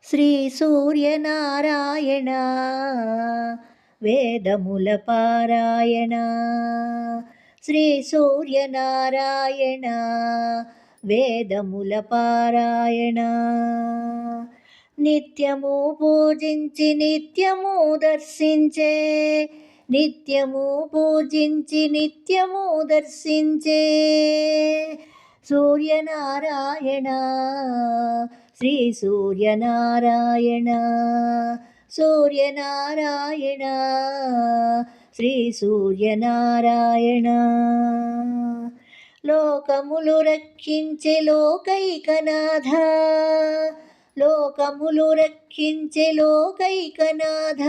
శ్రీ సూర్యనారాయణ వేదముల పారాయణ. శ్రీ సూర్యనారాయణ వేదముల పారాయణ. నిత్యము పూజించి నిత్యము దర్శించే, నిత్యము పూజించి నిత్యము దర్శించే సూర్యనారాయణ. శ్రీ సూర్యనారాయణ, సూర్యనారాయణ, శ్రీ సూర్యనారాయణ. లోకములు రక్షించే లోకైకనాథ, లోకములు రక్షించే లోకైకనాథ,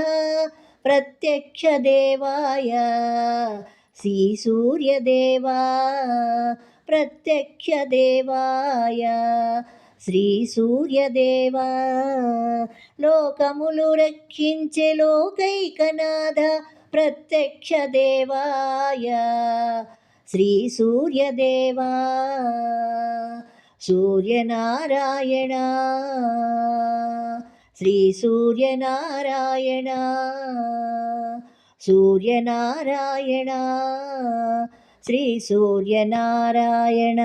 ప్రత్యక్ష దేవాయ శ్రీ సూర్యదేవా, ప్రత్యక్ష దేవాయ శ్రీ సూర్యదేవా. లోకములు రక్షించే లోకైకనాథ, ప్రత్యక్ష దేవాయ శ్రీ సూర్యదేవా. సూర్యనారాయణ, శ్రీ సూర్యనారాయణ, సూర్యనారాయణ, శ్రీ సూర్యనారాయణ.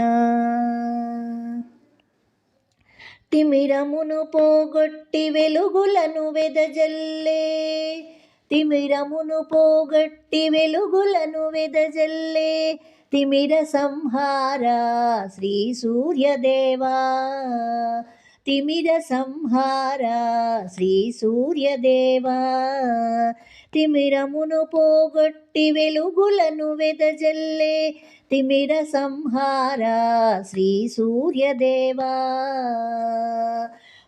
తిమిరమును పోగొట్టి వెలుగులను వెదజల్లే, తిమిరమును పోగొట్టి వెలుగులను వెదజల్లే తిమిర సంహార శ్రీ సూర్యదేవా, తిమిర సంహార శ్రీ సూర్యదేవా. తిమిరమును పోగొట్టి వెలుగులను వెదజల్లే తిమిర సంహార శ్రీ సూర్యదేవా.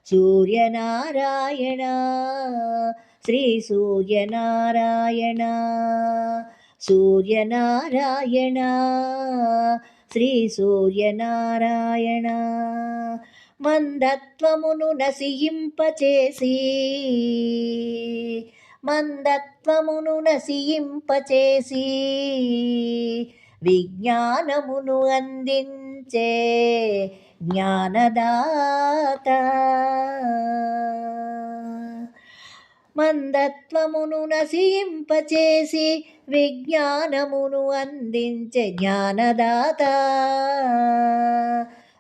సూర్యనారాయణ, శ్రీ సూర్యనారాయణ, సూర్యనారాయణ, శ్రీ సూర్యనారాయణ. మందత్వమును నశింపచేసి, మందత్వమును నశింపచేసి విజ్ఞానమును అందించే జ్ఞానదాత. మందత్వమును నశింపచేసి విజ్ఞానమును అందించే జ్ఞానదాత.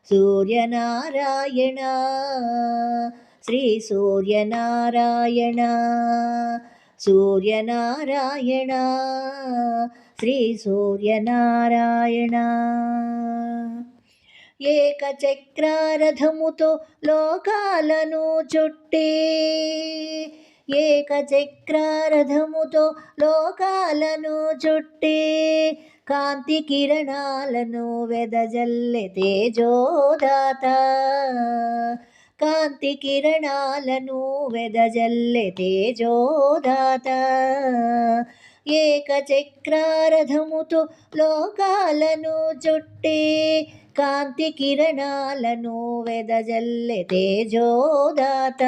సూర్యనారాయణ, శ్రీ సూర్యనారాయణ, సూర్యనారాయణ, శ్రీ సూర్యనారాయణ. ఏకచక్రారథముతో లోకాలను చుట్టి, ఏకచక్రారథముతో లోకాలను చుట్టి కాంతి కిరణాలను వెదజల్లె తేజోదాత, కాంతి కిరణాలను వెదజల్లె తేజోదాత. ఏకచక్రారథముతో లోకాలను చుట్టి కాంతి కిరణాలను వెదజల్లె తేజోదాత.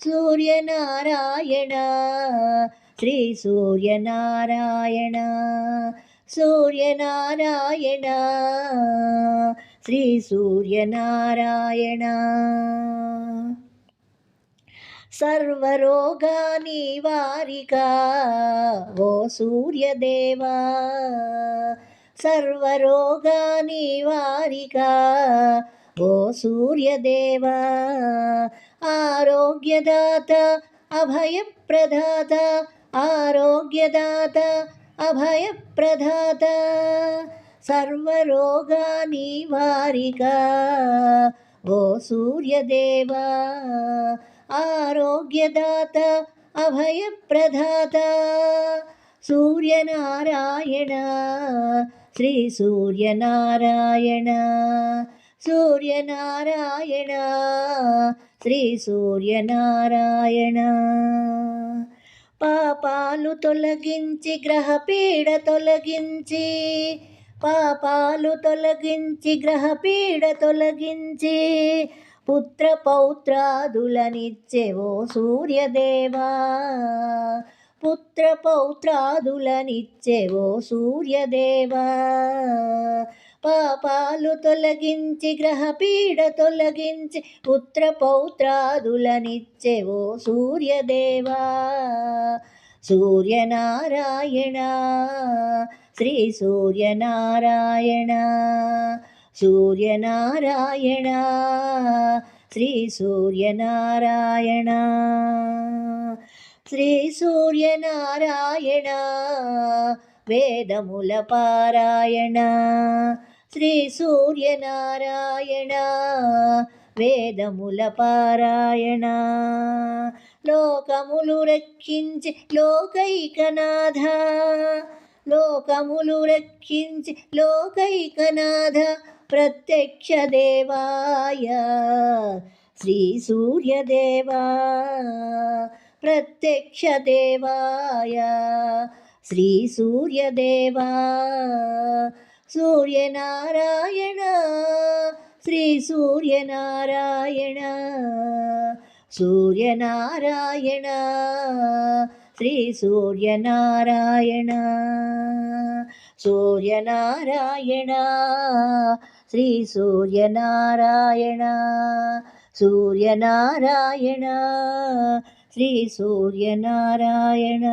సూర్యనారాయణ, శ్రీ సూర్యనారాయణ, సూర్యనారాయణ, శ్రీ సూర్యనారాయణ. సర్వరోగా నివారిక ఓ సూర్యదేవా, సర్వరోగా నివారిక ఓ సూర్యదేవా. ఆరోగ్యదాత అభయప్రదాత, ఆరోగ్యదాత అభయప్రదాత. సర్వరోగా నివారిక ఓ సూర్యదేవా, ఆరోగ్యదాత అభయప్రదాత. సూర్యనారాయణ, శ్రీ సూర్యనారాయణ, సూర్యనారాయణ, శ్రీ సూర్యనారాయణ. పాపాలు తొలగించి గ్రహపీడ తొలగించి, పాపాలు తొలగించి గ్రహపీడ తొలగించి పుత్ర పౌత్రాదులనిచ్చే ఓ సూర్యదేవా, పుత్ర పౌత్రాదులనిచ్చే ఓ సూర్యదేవా. పాపాలు తొలగించి గ్రహపీడ తొలగించి పుత్ర పౌత్రాదులనిచ్చే ఓ సూర్యదేవా సూర్యనారాయణ శ్రీ సూర్యనారాయణ సూర్యనారాయణ శ్రీ సూర్యనారాయణ శ్రీ సూర్యనారాయణ వేదముల పారాయణ శ్రీ సూర్యనారాయణ వేదముల పారాయణ లోకములు రక్షించి లోకైకనాథ లోకములు రక్షించి లోకైకనాథ ప్రత్యక్ష దేవాయ శ్రీ సూర్యదేవా ప్రత్యక్ష దేవాయ శ్రీ సూర్యదేవా సూర్యనారాయణ శ్రీ సూర్యనారాయణ సూర్యనారాయణ శ్రీ సూర్యనారాయణ సూర్యనారాయణ శ్రీ సూర్యనారాయణ సూర్యనారాయణ శ్రీ సూర్యనారాయణ